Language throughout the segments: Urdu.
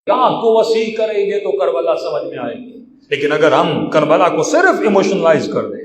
آنکھ کو وسیع کریں گے تو کربلا سمجھ میں آئے گی. لیکن اگر ہم کربلا کو صرف ایموشنلائز کر دیں،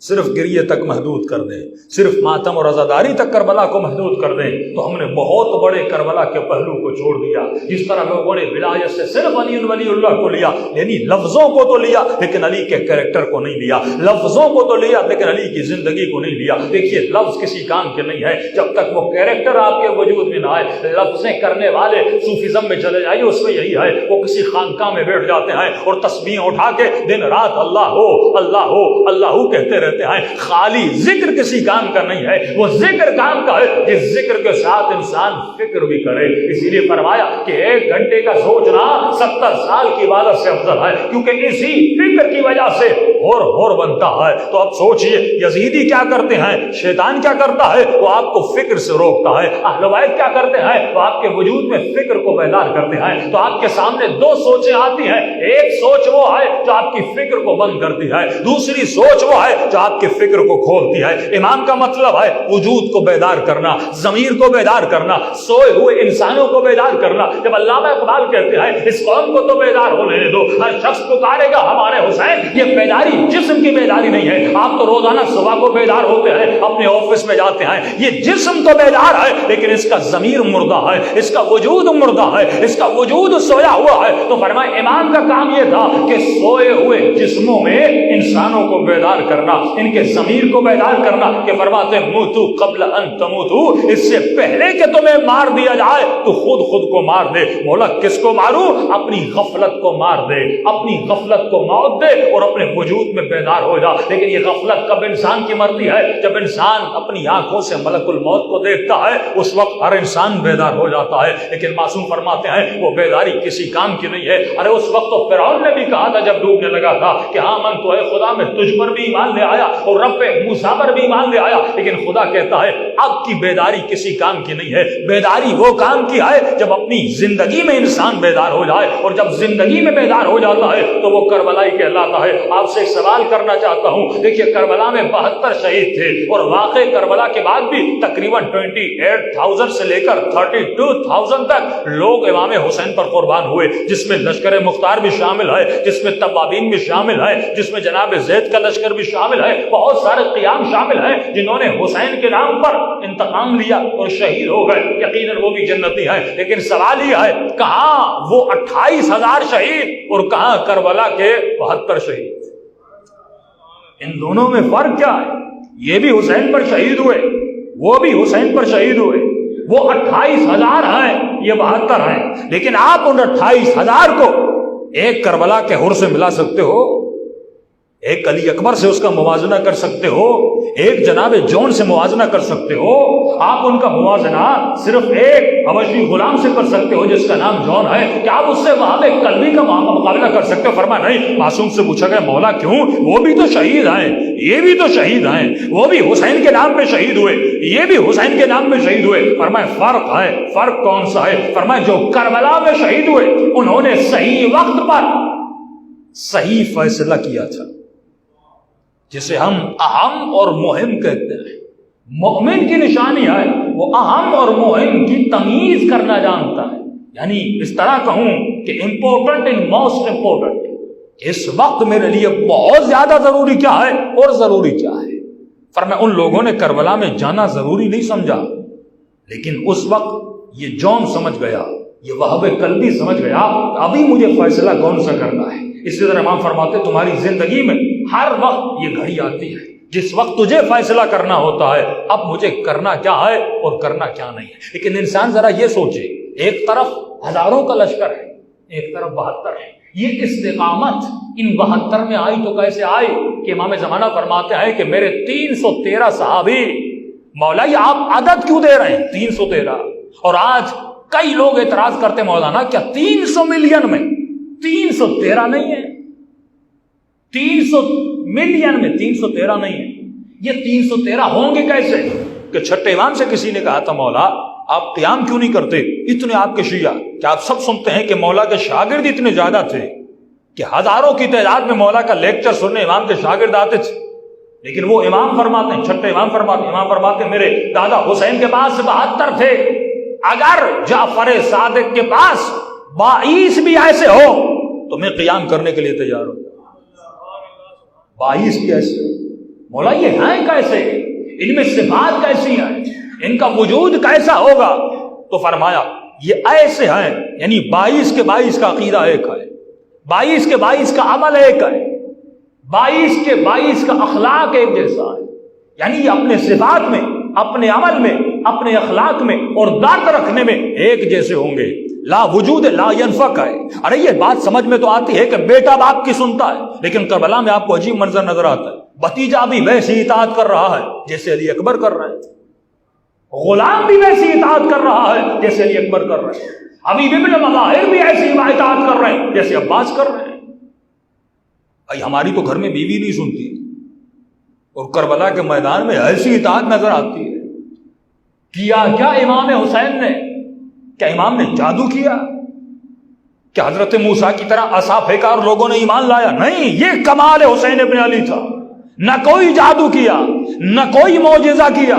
صرف گریے تک محدود کر دیں، صرف ماتم اور عزاداری تک کربلا کو محدود کر دیں، تو ہم نے بہت بڑے کربلا کے پہلو کو چھوڑ دیا. جس طرح لوگوں نے ولایت سے صرف علی اللہ کو لیا، یعنی لفظوں کو تو لیا لیکن علی کے کریکٹر کو نہیں لیا، لفظوں کو تو لیا لیکن علی کی زندگی کو نہیں لیا. دیکھیے لفظ کسی کام کے نہیں ہے جب تک وہ کریکٹر آپ کے وجود میں نہ آئے. لفظیں کرنے والے صوفیزم میں چلے جائیے، اس میں یہی ہے، وہ کسی خانقاہ میں بیٹھ جاتے ہیں اور تسبیح اٹھا کے دن رات اللہ ہو اللہ ہو اللہ ہو کہتے رہتے ہیں. خالی ذکر کسی کام کا نہیں ہے، وہ ذکر کام کا ہے جس ذکر کے ساتھ انسان فکر بھی کرے. اسی لیے فرمایا کہ 1 گھنٹے کا سوچنا 70 سال کی عبادت سے افضل ہے، کیونکہ اسی فکر کی وجہ سے ہور بنتا ہے. تو اب سوچئے یزیدی کیا کرتے ہیں، شیطان کیا کرتا ہے، وہ آپ کو فکر سے روکتا ہے. اہل بیت کیا کرتے ہیں، وہ آپ کے وجود میں فکر کو بیدار کرتے ہیں. تو آپ کے سامنے 2 سوچیں آتی ہیں، ایک سوچ وہ ہے جو آپ کی فکر کو بند کرتی ہے، دوسری سوچ وہ ہے جو آپ کے فکر کو کھولتی ہے. امام کا مطلب ہے وجود کو بیدار کرنا، ضمیر کو بیدار کرنا، سوئے ہوئے انسانوں کو بیدار کرنا. جب علامہ اقبال کہتے ہیں اس قوم کو تو بیدار ہو لینے دو، ہر شخص پکارے گا ہمارے حسین، یہ بیداری جسم کی بیداری نہیں ہے. آپ تو روزانہ صبح کو بیدار ہوتے ہیں، اپنے آفس میں جاتے ہیں، یہ جسم تو بیدار ہے لیکن اس کا ضمیر مردہ ہے، اس کا وجود مردہ ہے، اس کا وجود سویا ہوا ہے. تو فرمایا امام کا کام یہ تھا کہ سوئے ہوئے جسموں میں انسانوں کو بیدار کرنا، ان کے ضمیر کو بیدار کرنا. کہ فرماتے موتو قبل ان تموتو، اس سے پہلے کہ تمہیں مار دیا جائے تو خود کو مار دے. مولا کس کو ماروں، اپنی غفلت کو مار دے، اپنی غفلت کو موت دے اور اپنے وجود میں بیدار ہو جا. لیکن یہ غفلت کب انسان کی مرتی ہے، جب انسان اپنی آنکھوں سے ملک الموت کو دیکھتا ہے، اس وقت ہر انسان بیدار ہو جاتا ہے. لیکن معصوم فرماتے ہیں وہ بیداری کسی کام کی نہیں ہے. ارے اس وقت تو فرعون نے بھی کہا تھا جب ڈوبنے لگا تھا کہ ہاں من تو اے خدا میں تجھ پر بھی ایمان لے آیا اور رب موسیٰ پر بھی ایمان لے آیا. لیکن خدا کہتا ہے اب کی بیداری کسی کام کی نہیں ہے، بیداری وہ کام کی ہے جب اپنی زندگی میں انسان بیدار ہو جائے. اور جب زندگی میں بیدار ہو جاتا ہے تو وہ کربلائی کہلاتا ہے. آپ سے ایک سوال کرنا چاہتا ہوں، دیکھیے کربلا میں 72 شہید تھے اور واقع کربلا کے بعد بھی تقریباً 28,000 سے لے کر 32,000 تک لوگ امام حسین پر قربان ہوئے، جس میں لشکر مختار بھی شامل ہے، جس میں توابین بھی شامل ہے، جس میں جناب زید کا لشکر بھی شامل ہے. بہت سارے قیام شامل ہیں جنہوں نے حسین کے نام پر انتقام لیا اور شہید ہو گئے. یقیناً وہ بھی جنتی ہیں. لیکن سوال یہ ہے کہاں وہ 28,000 شہید اور کہاں کربلا کے 72 شہید؟ ان دونوں میں فرق کیا ہے؟ یہ بھی حسین پر شہید ہوئے، وہ بھی حسین پر شہید ہوئے. وہ 28,000 ہیں، یہ 72 ہیں. لیکن آپ ان 28,000 کو ایک کربلا کے حر سے ملا سکتے ہو، ایک علی اکبر سے اس کا موازنہ کر سکتے ہو، ایک جناب جون سے موازنہ کر سکتے ہو. آپ ان کا موازنہ صرف ایک حبشی غلام سے کر سکتے ہو جس کا نام جون ہے. کیا آپ اس سے وہاں کلبی کا مقابلہ کر سکتے ہو؟ فرمایا نہیں. معصوم سے پوچھا گیا مولا کیوں؟ وہ بھی تو شہید ہیں، یہ بھی تو شہید ہیں، وہ بھی حسین کے نام پہ شہید ہوئے، یہ بھی حسین کے نام پہ شہید ہوئے. فرمایا فرق ہے. فرق کون سا ہے؟ فرمایا جو کربلا میں شہید ہوئے انہوں نے صحیح وقت پر صحیح فیصلہ کیا تھا، جسے ہم اہم اور مہم کہتے ہیں. مومن کی نشانی ہے وہ اہم اور مہم کی تمیز کرنا جانتا ہے. یعنی اس طرح کہوں کہ امپورٹنٹ ان موسٹ امپورٹنٹ، اس وقت میرے لیے بہت زیادہ ضروری کیا ہے اور ضروری کیا ہے. فرمایا ان لوگوں نے کربلا میں جانا ضروری نہیں سمجھا، لیکن اس وقت یہ جون سمجھ گیا، یہ وہب قلبی سمجھ گیا ابھی مجھے فیصلہ کون سا کرنا ہے. اسی طرح امام فرماتے تمہاری زندگی میں ہر وقت یہ گھڑی آتی ہے جس وقت تجھے فیصلہ کرنا ہوتا ہے اب مجھے کرنا کیا ہے اور کرنا کیا نہیں ہے. لیکن انسان ذرا یہ سوچے، ایک طرف ہزاروں کا لشکر ہے، ایک طرف 72 ہے. یہ استقامت ان 72 میں آئی تو کیسے آئی کہ امام زمانہ فرماتے ہیں کہ میرے 313 صحابی. مولا یہ آپ عدد کیوں دے رہے ہیں 313؟ اور آج کئی لوگ اعتراض کرتے مولانا کیا 300 ملین میں 313 نہیں ہے؟ 300 ملین میں 313 نہیں ہے. یہ 313 ہوں گے کیسے؟ کہ چھٹے امام سے کسی نے کہا تھا مولا آپ قیام کیوں نہیں کرتے؟ اتنے آپ کے شیعہ، کیا آپ سب سنتے ہیں کہ مولا کے شاگرد اتنے زیادہ تھے کہ ہزاروں کی تعداد میں مولا کا لیکچر سننے امام کے شاگرد آتے تھے. لیکن وہ امام فرماتے ہیں، چھٹے امام فرماتے ہیں میرے دادا حسین کے پاس 72 تھے. اگر جعفر صادق کے پاس 22 بھی ایسے ہو تو میں قیام کرنے کے لیے تیار ہوں. 22 بھی ایسے ہو. مولا یہ ہیں کیسے؟ ان میں صفات کیسی ہیں؟ ان کا وجود کیسا ہوگا؟ تو فرمایا یہ ایسے ہیں، یعنی 22 کے 22 کا عقیدہ ایک ہے، 22 کے 22 کا عمل ایک ہے، 22 کے 22 کا اخلاق ایک جیسا ہے. یعنی یہ اپنے صفات میں، اپنے عمل میں، اپنے اخلاق میں اور درد رکھنے میں ایک جیسے ہوں گے. لا وجود لا ينفق ہے. ارے یہ بات سمجھ میں تو آتی ہے کہ بیٹا باپ کی سنتا ہے، لیکن کربلا میں آپ کو عجیب منظر نظر آتا ہے. بھتیجا بھی ویسی اطاعت کر رہا ہے جیسے علی اکبر کر رہے ہیں، غلام بھی ویسی اطاعت کر رہا ہے جیسے علی اکبر کر رہے ہیں، حبیب ابن مظاہر بھی ایسی اطاعت کر رہے ہیں جیسے عباس کر رہے ہیں. بھائی ہماری تو گھر میں بیوی نہیں سنتی، اور کربلا کے میدان میں ایسی اطاعت نظر آتی ہے. کیا کیا امام حسین نے؟ کیا امام نے جادو کیا؟ کیا حضرت موسیٰ کی طرح عصا پھینکا اور لوگوں نے ایمان لایا؟ نہیں، یہ کمال حسین ابن علی تھا. نہ کوئی جادو کیا، نہ کوئی معجزہ کیا.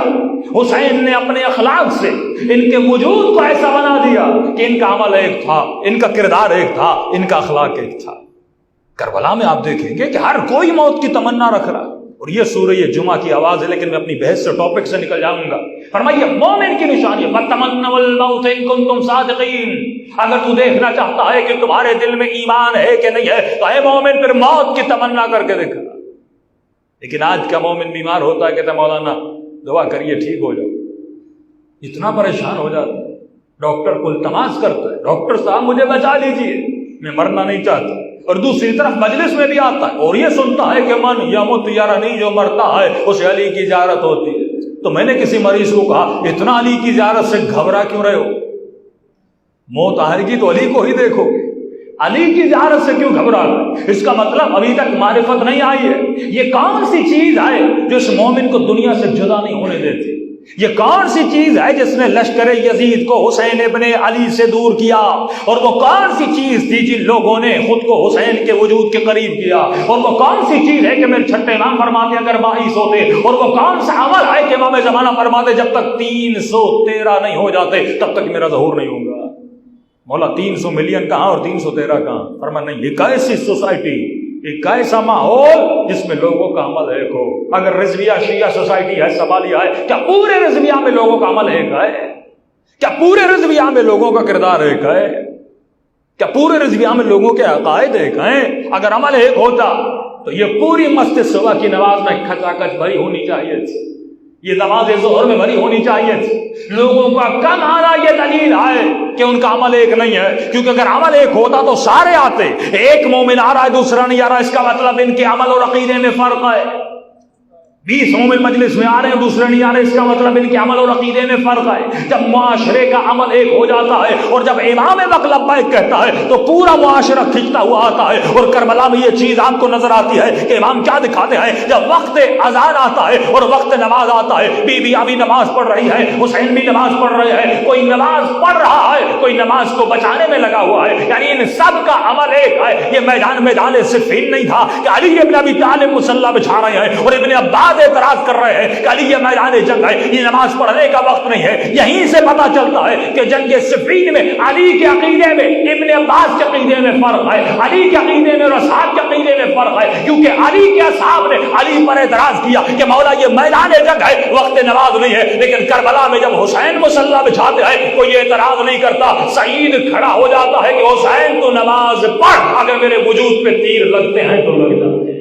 حسین نے اپنے اخلاق سے ان کے وجود کو ایسا بنا دیا کہ ان کا عمل ایک تھا، ان کا کردار ایک تھا، ان کا اخلاق ایک تھا. کربلا میں آپ دیکھیں گے کہ ہر کوئی موت کی تمنا رکھ رہا. اور یہ سورہ جمعہ کی آواز ہے، لیکن میں اپنی بحث سے ٹاپک سے نکل جاؤں گا. فرمائیے مومن کی نشانی فَتَمَنَّوُا الْمَوْتَ إِن كُنتُمْ صَادِقِينَ. اگر تو دیکھنا چاہتا ہے کہ تمہارے دل میں ایمان ہے کہ نہیں ہے تو اے مومن پھر موت کی تمنا کر کے دیکھنا. لیکن آج کا مومن بیمار ہوتا ہے کہتا ہے مولانا دعا کریے ٹھیک ہو جاؤ. اتنا پریشان ہو جاتا ہے، ڈاکٹر کو التماس کرتا ہے ڈاکٹر صاحب مجھے بچا لیجیے، میں مرنا نہیں چاہتا. اور دوسری طرف مجلس میں بھی آتا ہے اور یہ سنتا ہے کہ من یمت یرانی، جو مرتا ہے اسے علی کی زیارت ہوتی ہے. تو میں نے کسی مریض کو کہا اتنا علی کی زیارت سے گھبرا کیوں رہے ہو؟ موت آئے گی تو علی کو ہی دیکھو گے، علی کی زیارت سے کیوں گھبرا رہے؟ اس کا مطلب ابھی تک معرفت نہیں آئی ہے. یہ کون سی چیز ہے جو اس مومن کو دنیا سے جدا نہیں ہونے دیتی؟ یہ کون سی چیز ہے جس نے لشکر یزید کو حسین ابن علی سے دور کیا؟ اور وہ کون سی چیز تھی جن لوگوں نے خود کو حسین کے وجود کے قریب کیا؟ اور وہ کون سی چیز ہے کہ میرے چھٹے امام فرماتے اگر 22 ہوتے؟ اور وہ کون سا عمل ہے کہ امام زمانہ فرماتے جب تک 313 نہیں ہو جاتے تب تک میرا ظہور نہیں ہوگا؟ مولا 300 ملین کہاں اور 313 کہاں؟ فرمایا نہیں، یہ کیسی سوسائٹی، ایک ایسا ماحول جس میں لوگوں کا عمل ایک ہو. اگر رضویہ شیعہ سوسائٹی ہے، سوال یہ ہے کیا پورے رضویہ میں لوگوں کا عمل ایک ہے؟ کیا پورے رضویہ میں لوگوں کا کردار ایک ہے؟ کیا پورے رضویہ میں لوگوں کے عقائد ایک ہیں؟ اگر عمل ایک ہوتا تو یہ پوری مسجد صبح کی نماز میں کھچا کچ بھری ہونی چاہیے تھی، یہ نماز ظہر میں بھری ہونی چاہیے تھی. لوگوں کا کم آنا یہ دلیل ہے کہ ان کا عمل ایک نہیں ہے، کیونکہ اگر عمل ایک ہوتا تو سارے آتے. ایک مومن آ رہا ہے دوسرا نہیں آ رہا، اس کا مطلب ان کے عمل اور عقیدے میں فرق ہے. 20 مومن مجلس میں آ رہے ہیں دوسرے نہیں آ رہے، اس کا مطلب ان کے عمل اور عقیدے میں فرق ہے. جب معاشرے کا عمل ایک ہو جاتا ہے اور جب امام وقت لبیک کہتا ہے تو پورا معاشرہ کھنچتا ہوا آتا ہے. اور کربلا میں یہ چیز آپ کو نظر آتی ہے کہ امام کیا دکھاتے ہیں؟ جب وقت اذان آتا ہے اور وقت نماز آتا ہے، بی ابھی نماز پڑھ رہی ہے، حسین بھی نماز پڑھ رہے ہیں، کوئی نماز پڑھ رہا ہے، کوئی نماز کو بچانے میں لگا ہوا ہے. یعنی ان سب کا عمل ایک ہے. یہ میدان صفین نہیں تھا کہ علی ابن ابی طالب مصلی بچھا رہے ہیں اور ابن عباس اعتراض کر رہے ہیں کہ علی یہ میدان جنگ ہے، یہ نماز پڑھنے کا وقت نہیں ہے. یہیں سے پتہ چلتا ہے کہ جنگ صفین میں علی کے عقیدے میں ابن عباس کے عقیدے میں فرق ہے، علی کے عقیدے میں اور اصحاب کے عقیدے میں فرق ہے. کیونکہ علی کے اصحاب نے علی پر اعتراض کیا کہ مولا یہ میدان جنگ ہے، وقت نماز نہیں ہے. لیکن کربلا میں جب حسین مصلی بچھاتے ہیں کوئی یہ اعتراض نہیں کرتا. سعید کھڑا ہو جاتا ہے کہ حسین تو نماز پڑھ، اگر میرے وجود پہ تیر لگتے ہیں تو لگ جاتے ہیں.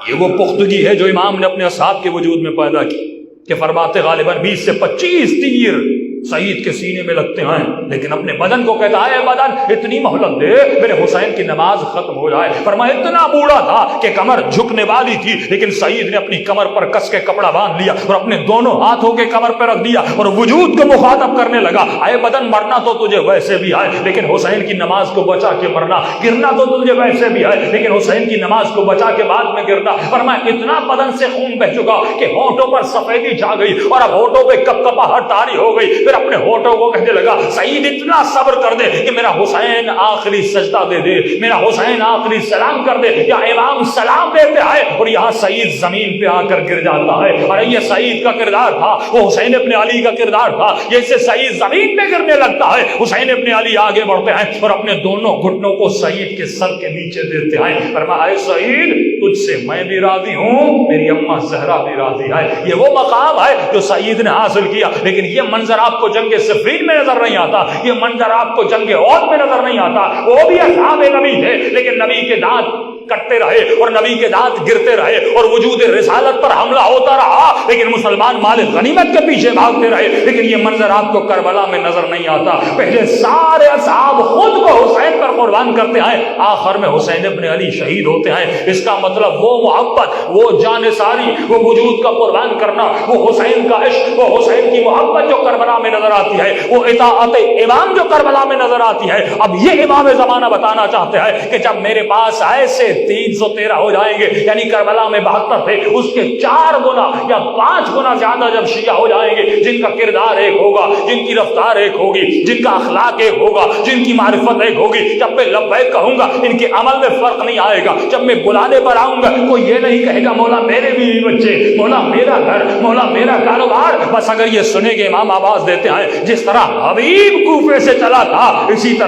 یہ وہ پختگی ہے جو امام نے اپنے اصحاب کے وجود میں پیدا کی کہ فرماتے غالباً 20 سے 25 تیر سعید کے سینے میں لگتے ہیں، لیکن اپنے بدن کو کہتا ہے بدن اتنی مہلت دے میرے حسین کی نماز ختم ہو جائے. فرمایا اتنا بوڑھا تھا کہ کمر جھکنے والی تھی، لیکن سعید نے اپنی کمر پر کس کے کپڑا باندھ لیا اور اپنے دونوں ہاتھوں کے کمر پر رکھ دیا اور وجود کو مخاطب کرنے لگا. اے بدن مرنا تو تجھے ویسے بھی ہے، لیکن حسین کی نماز کو بچا کے مرنا. گرنا تو تجھے ویسے بھی ہے، لیکن حسین کی نماز کو بچا کے بعد میں گرنا. فرمایا اتنا بدن سے خون بہ چکا کہ ہونٹوں پر سفیدی چھا گئی اور اب ہونٹوں پہ کپکپاہٹ طاری ہو گئی. پھر اپنے ہونٹوں کو کہنے لگا سعید اتنا صبر کر دے کہ میرا حسین آخری سجدہ دے دے، میرا حسین آخری سلام کر دے، یا امام سلام دیتے آئے اور یہاں سعید زمین پہ آ کر گر جاتا ہے۔ اور یہ سعید کا کردار تھا، وہ حسین ابن علی کا کردار تھا، جیسے سعید زمین پہ گرنے لگتا ہے حسین ابن علی آگے بڑھتے ہیں اور اپنے دونوں گھٹنوں کو سعید کے سر کے نیچے دیتے ہیں، فرمایا اے سعید تجھ سے میں بھی راضی ہوں، میری اماں زہرا بھی راضی ہے۔ یہ وہ مقام ہے جو سعید نے حاصل کیا، لیکن یہ منظر آپ کو جنگ صفین میں نظر نہیں آتا، یہ منظر آپ کو جنگ احد میں نظر نہیں آتا۔ وہ بھی اصحاب نبی تھے لیکن نبی کے دانت کٹتے رہے اور نبی کے دانت گرتے رہے اور وجود رسالت پر حملہ ہوتا رہا، لیکن مسلمان مال غنیمت کے پیچھے بھاگتے رہے، لیکن یہ منظر آپ کو کربلا میں نظر نہیں آتا۔ پہلے سارے اصحاب خود کو حسین پر قربان کرتے ہیں، آخر میں حسین ابن علی شہید ہوتے ہیں۔ اس کا مطلب وہ محبت، وہ جان ساری، وہ وجود کا قربان کرنا، وہ حسین کا عشق، وہ حسین کی محبت جو کربلا میں نظر آتی ہے، وہ اطاعت امام جو کربلا میں نظر آتی ہے۔ اب یہ امام زمانہ بتانا چاہتے ہیں کہ جب میرے پاس ایسے 313 ہو جائیں گے، یعنی کربلا میں 72 تھے، اس کے 4 گنا یا 5 گنا زیادہ جب شیعہ ہو جائیں گے، جن کا کردار ایک ہوگا، جن کی رفتار ایک ہوگی، جن کا اخلاق ایک ہوگا، جن کی معرفت ایک ہوگی، جب میں لبیک کہوں گا ان کے عمل میں فرق نہیں آئے گا، جب میں بلانے پر آؤں گا کوئی یہ نہیں کہے گا مولا میرے بیوی بچے، مولا میرا گھر، مولا میرا کاروبار۔ بس اگر یہ سنے کہ امام آواز دیتے ہیں جس طرح حبیب کوفے سے چلا تھا، اسی طرح